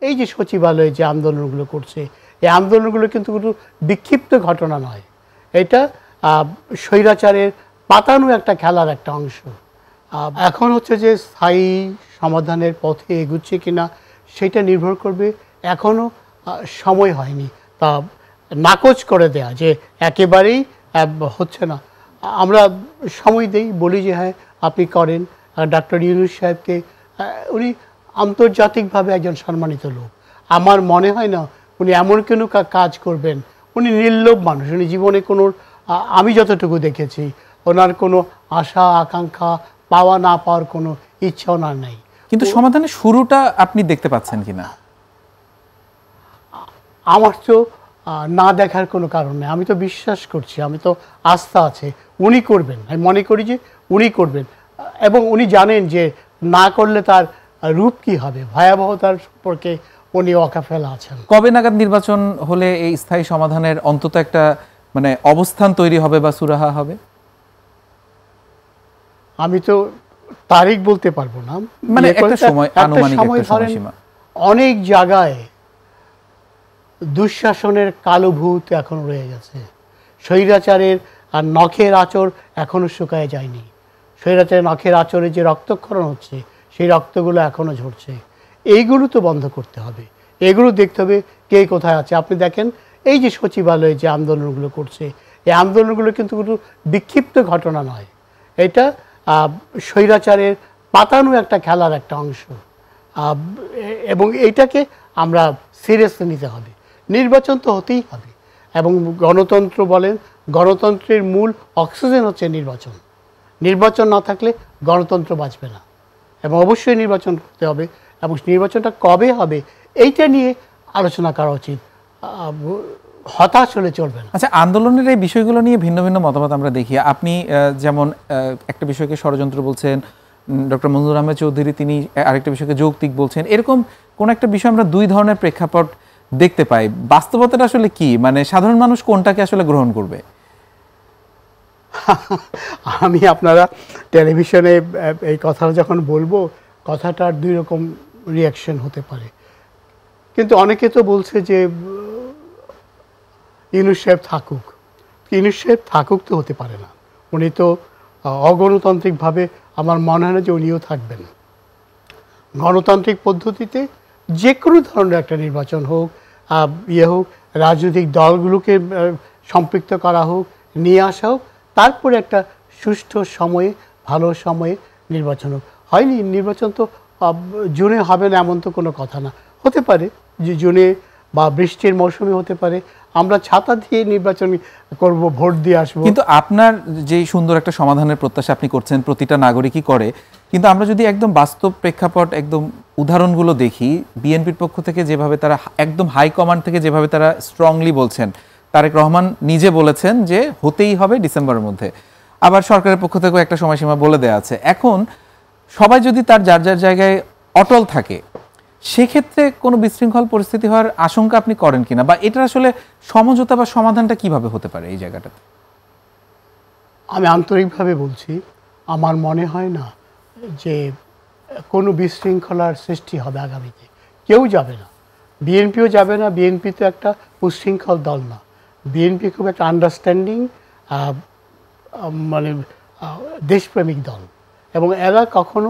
এই যে সচিবালয়ে যে আন্দোলনগুলো করছে, এই আন্দোলনগুলো কিন্তু কোনো বিক্ষিপ্ত ঘটনা নয়, এটা স্বৈরাচারের পাতানো একটা খেলার একটা অংশ। এখন হচ্ছে যে স্থায়ী সমাধানের পথে এগুচ্ছে কিনা সেটা নির্ভর করবে, এখনও সময় হয়নি তা নাকচ করে দেয়া যে একেবারেই হচ্ছে না। আমরা সময় দেই, বলি যে হ্যাঁ আপনি করেন। ডক্টর ইউনূস সাহেবকে, উনি আন্তর্জাতিকভাবে একজন সম্মানিত লোক। আমার মনে হয় না উনি এমন কোনো কাজ করবেন, উনি নির্লোভ মানুষ, উনি জীবনে কোনো, আমি যতটুকু দেখেছি ওনার কোনো আশা আকাঙ্ক্ষা পাওয়া না পাওয়ার কোনো ইচ্ছা ওনার নেই। কিন্তু সমাধানের শুরুটা আপনি দেখতে পাচ্ছেন কিনা? আমার তো না দেখার কোনো কারণ নেই, আমি তো বিশ্বাস করছি, আমি তো আস্থা আছে উনি করবেন, আমি মনে করি যে উনি করবেন। এবং উনি জানেন যে না করলে তার রূপ কি হবে, ভয়াবহতার সম্পর্কে উনি অকাফেলা আছেন। কবে নাগাদ নির্বাচন হলে এই স্থায়ী সমাধানের অন্তত একটা মানে অবস্থান তৈরি হবে বা সুরাহা হবে? আমি তো তারিখ বলতে পারবো না, মানে একটা সময়, আনুমানিক একটা সময়সীমা। অনেক জায়গায় দুঃশাসনের কালো ভূত এখন রয়ে গেছে, স্বৈরাচারের আর নখের আঁচড় এখনো শুকায় যায়নি। স্বৈরাচারের নখের আঁচড়ে যে রক্তক্ষরণ হচ্ছে সেই রক্তগুলো এখনো ঝরছে, এইগুলো তো বন্ধ করতে হবে, এগুলো দেখতে হবে কে কোথায় আছে। আপনি দেখেন এই যে সচিবালয়ে যে আন্দোলনগুলো করছে, এই আন্দোলনগুলো কিন্তু কোনো বিক্ষিপ্ত ঘটনা নয়, এটা স্বৈরাচারের পাতানো একটা খেলার একটা অংশ। এবং এইটাকে আমরা সিরিয়াসলি নিতে হবে। নির্বাচন তো হতেই হবে, এবং গণতন্ত্র বলেন, গণতন্ত্রের মূল অক্সিজেন হচ্ছে নির্বাচন। নির্বাচন না থাকলে গণতন্ত্র বাঁচবে না, এবং অবশ্যই নির্বাচন করতে হবে, এবং নির্বাচনটা কবে হবে এইটা নিয়ে আলোচনা করা উচিত, হতাশ হলে চলবে না। আচ্ছা, আন্দোলনের এই বিষয়গুলো নিয়ে ভিন্ন ভিন্ন মতামত আমরা দেখি। আপনি যেমন একটা বিষয়কে ষড়যন্ত্র বলছেন, ডক্টর মঞ্জুর আহমেদ চৌধুরী তিনি আরেকটা বিষয়কে যৌক্তিক বলছেন, এরকম কোন একটা বিষয় আমরা দুই ধরনের প্রেক্ষাপট দেখতে পাই। বাস্তবতাটা আসলে কি, মানে সাধারণ মানুষ কোনটাকে আসলে গ্রহণ করবে? আমি আপনারা টেলিভিশনে এই কথাটা যখন বলবো, কথাটার দুই রকম রিয়াকশন হতে পারে, কিন্তু অনেকে তো বলছে যে ইউনূস সাহেব থাকুক। ইউনূস সাহেব থাকুক তো হতে পারে না, উনি তো অগণতান্ত্রিকভাবে আমার মনে হয় না যে উনিও থাকবেন। গণতান্ত্রিক পদ্ধতিতে যে কোনো ধরনের একটা নির্বাচন হোক, হোক, রাজনৈতিক দলগুলোকে সম্পৃক্ত করা হোক, নিয়ে আসা হোক, তারপরে একটা সুষ্ঠু সময়ে ভালো সময়ে নির্বাচন হোক। হয়নি, নির্বাচন তো জুনে হবে না এমন তো কোনো কথা না, হতে পারে যে জুনে বা বৃষ্টির মৌসুমে হতে পারে, আমরা ছাতা দিয়ে নির্বাচন করব, ভোট দিয়ে আসবো। কিন্তু আপনার যে সুন্দর একটা সমাধানের প্রত্যাশা আপনি করছেন, প্রতিটা নাগরিকই করে, কিন্তু আমরা যদি একদম বাস্তব প্রেক্ষাপট একদম উদাহরণগুলো দেখি, বিএনপির পক্ষ থেকে যেভাবে তারা একদম হাই কমান্ড থেকে যেভাবে তারা স্ট্রংলি বলছেন, তারেক রহমান নিজে বলেছেন যে হতেই হবে ডিসেম্বরের মধ্যে, আবার সরকারের পক্ষ থেকেও একটা সময়সীমা বলে দেওয়া আছে। এখন সবাই যদি তার যার যার জায়গায় অটল থাকে, সেক্ষেত্রে কোনো বিশৃঙ্খল পরিস্থিতি হওয়ার আশঙ্কা আপনি করেন কিনা, বা এটা আসলে সমঝোতা বা সমাধানটা কিভাবে হতে পারে এই জায়গাটাতে? আমি আন্তরিকভাবে বলছি, আমার মনে হয় না যে কোনো বিশৃঙ্খলার সৃষ্টি হবে আগামীতে, কেউ যাবে না, বিএনপিও যাবে না। বিএনপি তো একটা উচ্ছৃঙ্খল দল না, বিএনপি খুব একটা আন্ডারস্ট্যান্ডিং মানে দেশপ্রেমিক দল, এবং এরা কখনো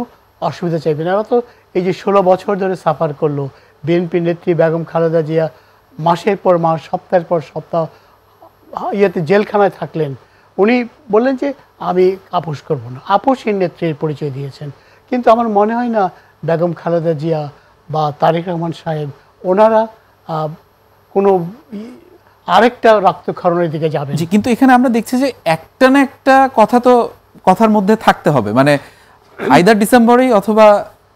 অসুবিধা চাইবে না। এরা তো এই যে 16 বছর ধরে সাফার করলো, বিএনপি নেত্রী বেগম খালেদা জিয়া মাসের পর মাস, সপ্তাহের পর সপ্তাহ জেলখানায় থাকলেন, উনি বললেন যে আমি আপোষ করব না, আপোষহীন নেত্রীর পরিচয় দিয়েছেন। কিন্তু আমার মনে হয় না বেগম খালেদা জিয়া বা তারেক রহমান সাহেব ওনারা কোনো আরেকটা রক্তক্ষরণের দিকে যাবেন। কিন্তু এখানে আমরা দেখছি যে একটা না একটা কথা তো কথার মধ্যে থাকতে হবে, মানে আইদার ডিসেম্বরেই অথবা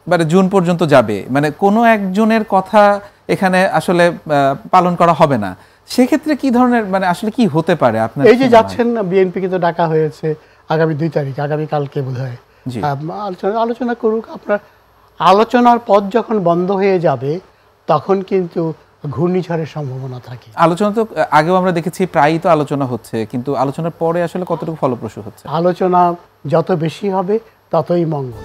মানে জুন পর্যন্ত যাবে, মানে কোনো একজনের কথা এখানে আসলে পালন করা হবে না। সেক্ষেত্রে কি ধরনের, মানে আসলে কি হতে পারে আপনার? এই যে যাচ্ছেন না, বিএনপিকে তো ডাকা হয়েছে আগামী 2 তারিখ, আগামীকালকে বোধ হয় আলোচনা করুক। আপনার আলোচনার পথ যখন বন্ধ হয়ে যাবে তখন কিন্তু ঘূর্ণিঝড়ের সম্ভাবনা থাকে। আলোচনা তো আগেও আমরা দেখেছি প্রায়ই তো আলোচনা হচ্ছে, কিন্তু আলোচনার পরে আসলে কতটুকু ফলপ্রসূ হচ্ছে? আলোচনা যত বেশি হবে ততই মঙ্গল।